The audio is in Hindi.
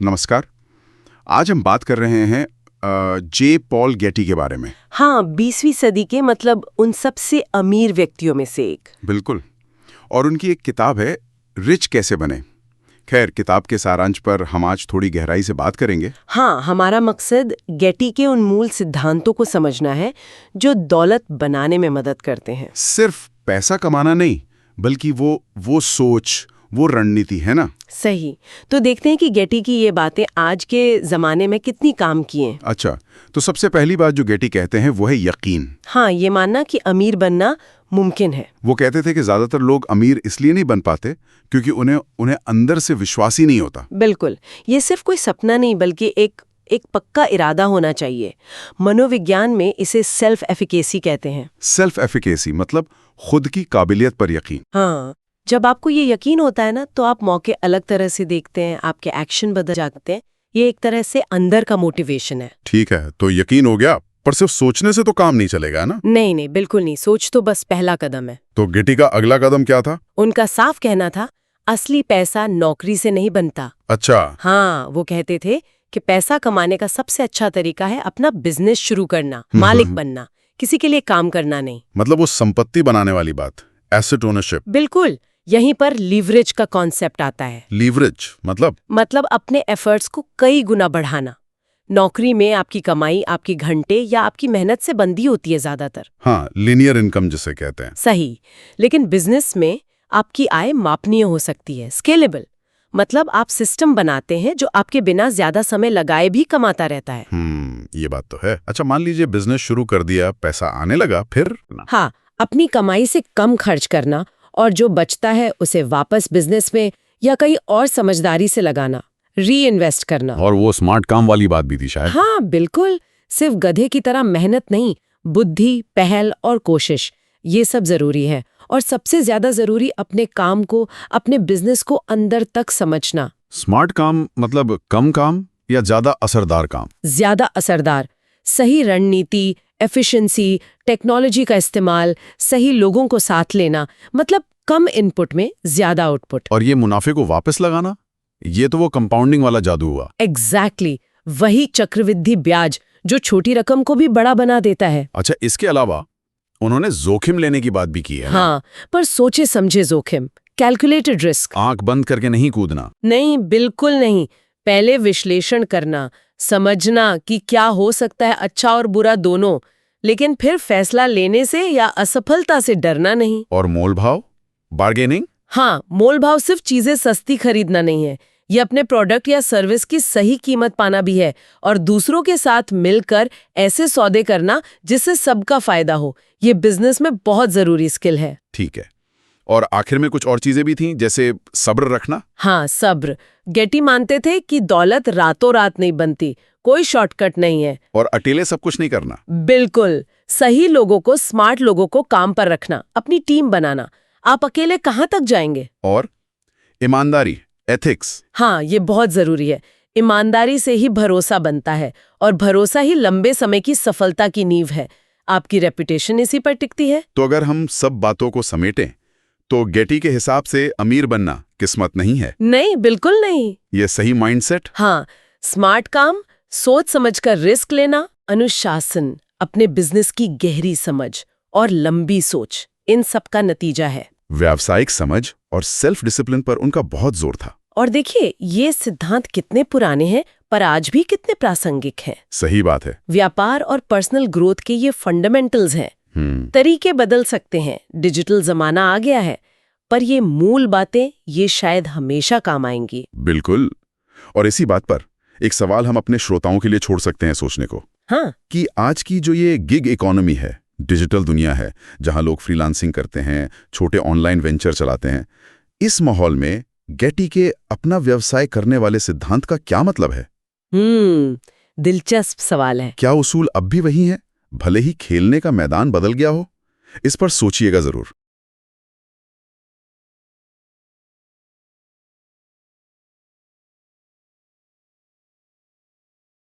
नमस्कार। आज हम बात कर रहे हैं जे पॉल गेटी के बारे में। हाँ, 20वीं सदी के मतलब उन सबसे अमीर व्यक्तियों में से एक। बिल्कुल। और उनकी एक किताब है रिच कैसे बने। खैर, किताब के सारांश पर हम आज थोड़ी गहराई से बात करेंगे। हाँ, हमारा मकसद गेटी के उन मूल सिद्धांतों को समझना है जो दौलत बनाने में मदद करते हैं। सिर्फ पैसा कमाना नहीं, बल्कि वो सोच, वो रणनीति है ना। सही। तो देखते हैं कि गेटी की ये बातें आज के जमाने में कितनी काम की हैं। अच्छा, तो सबसे पहली बात जो गेटी कहते हैं वो है यकीन। हाँ, ये मानना कि अमीर बनना मुमकिन है। वो कहते थे कि ज्यादातर लोग अमीर इसलिए नहीं बन पाते क्योंकि उन्हें अंदर से विश्वास ही नहीं होता। बिल्कुल। ये सिर्फ कोई सपना नहीं बल्कि एक पक्का इरादा होना चाहिए। मनोविज्ञान में इसे सेल्फ एफिकेसी कहते हैं। सेल्फ एफिकेसी मतलब खुद की काबिलियत पर यकीन। हाँ, जब आपको ये यकीन होता है ना, तो आप मौके अलग तरह से देखते हैं, आपके एक्शन बदल जाते हैं। ये एक तरह से अंदर का मोटिवेशन है। ठीक है, तो यकीन हो गया, पर सिर्फ सोचने से तो काम नहीं चलेगा ना। नहीं, बिल्कुल नहीं। सोच तो बस पहला कदम है। तो गेटी का अगला कदम क्या था? उनका साफ कहना था, असली पैसा नौकरी से नहीं बनता। अच्छा। हाँ, वो कहते थे कि पैसा कमाने का सबसे अच्छा तरीका है अपना बिजनेस शुरू करना, मालिक बनना, किसी के लिए काम करना नहीं। मतलब वो संपत्ति बनाने वाली बात, एसेट ओनरशिप। बिल्कुल। यहीं पर लीवरेज का कॉन्सेप्ट आता है। लीवरेज मतलब अपने एफर्ट्स को कई गुना बढ़ाना। नौकरी में आपकी कमाई आपकी घंटे या आपकी मेहनत से बंधी होती है ज्यादातर। हाँ, लीनियर इनकम जिसे कहते हैं। सही। लेकिन बिजनेस में आपकी आय मापनीय हो सकती है, स्केलेबल। मतलब आप सिस्टम बनाते हैं जो आपके बिना ज्यादा समय लगाए भी कमाता रहता है। ये बात तो है। अच्छा, मान लीजिए बिजनेस शुरू कर दिया, पैसा आने लगा, फिर? हाँ, अपनी कमाई से कम खर्च करना और जो बचता है उसे वापस बिजनेस में या कहीं और समझदारी से लगाना, री इन्वेस्ट करना। और वो स्मार्ट काम वाली बात भी थी शायद। हाँ, बिल्कुल। सिर्फ गधे की तरह मेहनत नहीं, बुद्धि, पहल और कोशिश, ये सब जरूरी है। और सबसे ज्यादा जरूरी अपने काम को, अपने बिजनेस को अंदर तक समझना। स्मार्ट काम मतलब कम काम या ज्यादा असरदार काम? ज्यादा असरदार। सही रणनीति, एफिशिएंसी, टेक्नोलॉजी का इस्तेमाल, सही लोगों को साथ लेना, मतलब कम इनपुट में ज्यादा आउटपुट। और ये मुनाफे को वापस लगाना, ये तो वो कंपाउंडिंग वाला जादू हुआ। एग्जैक्टली। वही चक्रवृद्धि ब्याज जो छोटी रकम को भी बड़ा बना देता है। अच्छा, इसके अलावा उन्होंने जोखिम लेने की बात भी की है। हाँ, पर सोचे समझे जोखिम, कैलकुलेटेड रिस्क। आंख बंद करके नहीं कूदना। नहीं, बिल्कुल नहीं। पहले विश्लेषण करना, समझना कि क्या हो सकता है, अच्छा और बुरा दोनों, लेकिन फिर फैसला लेने से या असफलता से डरना नहीं। और मोल भाव, बार्गेनिंग? हाँ, मोल भाव सिर्फ चीजें सस्ती खरीदना नहीं है, ये अपने प्रोडक्ट या सर्विस की सही कीमत पाना भी है और दूसरों के साथ मिलकर ऐसे सौदे करना जिससे सबका फायदा हो। ये बिजनेस में बहुत जरूरी स्किल है। ठीक है। और आखिर में कुछ और चीजें भी थीं, जैसे सब्र रखना। हाँ, सब्र। गेटी मानते थे कि दौलत रातों रात नहीं बनती, कोई शॉर्टकट नहीं है। और अकेले सब कुछ नहीं करना। बिल्कुल। सही लोगों को, स्मार्ट लोगों को काम पर रखना, अपनी टीम बनाना। आप अकेले कहाँ तक जाएंगे? और ईमानदारी, एथिक्स। हाँ, ये बहुत जरूरी है। ईमानदारी से ही भरोसा बनता है और भरोसा ही लंबे समय की सफलता की नींव है। आपकी रेपुटेशन इसी पर टिकती है। तो अगर हम सब बातों को समेटें तो गेटी के हिसाब से अमीर बनना किस्मत नहीं है। नहीं, बिल्कुल नहीं। ये सही माइंडसेट। हाँ, स्मार्ट काम, सोच समझकर रिस्क लेना, अनुशासन, अपने बिजनेस की गहरी समझ और लंबी सोच, इन सब का नतीजा है। व्यावसायिक समझ और सेल्फ डिसिप्लिन पर उनका बहुत जोर था। और देखिए, ये सिद्धांत कितने पुराने हैं पर आज भी कितने प्रासंगिक हैं। सही बात है। व्यापार और पर्सनल ग्रोथ के ये फंडामेंटल्स हैं। तरीके बदल सकते हैं, डिजिटल जमाना आ गया है, पर ये मूल बातें ये शायद हमेशा काम आएंगी। बिल्कुल। और इसी बात पर एक सवाल हम अपने श्रोताओं के लिए छोड़ सकते हैं सोचने को। हाँ, कि आज की जो ये गिग इकोनॉमी है, डिजिटल दुनिया है, जहां लोग फ्रीलांसिंग करते हैं, छोटे ऑनलाइन वेंचर चलाते हैं, इस माहौल में गेटी के अपना व्यवसाय करने वाले सिद्धांत का क्या मतलब है? दिलचस्प सवाल है। क्या उसूल अब भी वही है, भले ही खेलने का मैदान बदल गया हो? इस पर सोचिएगा जरूर।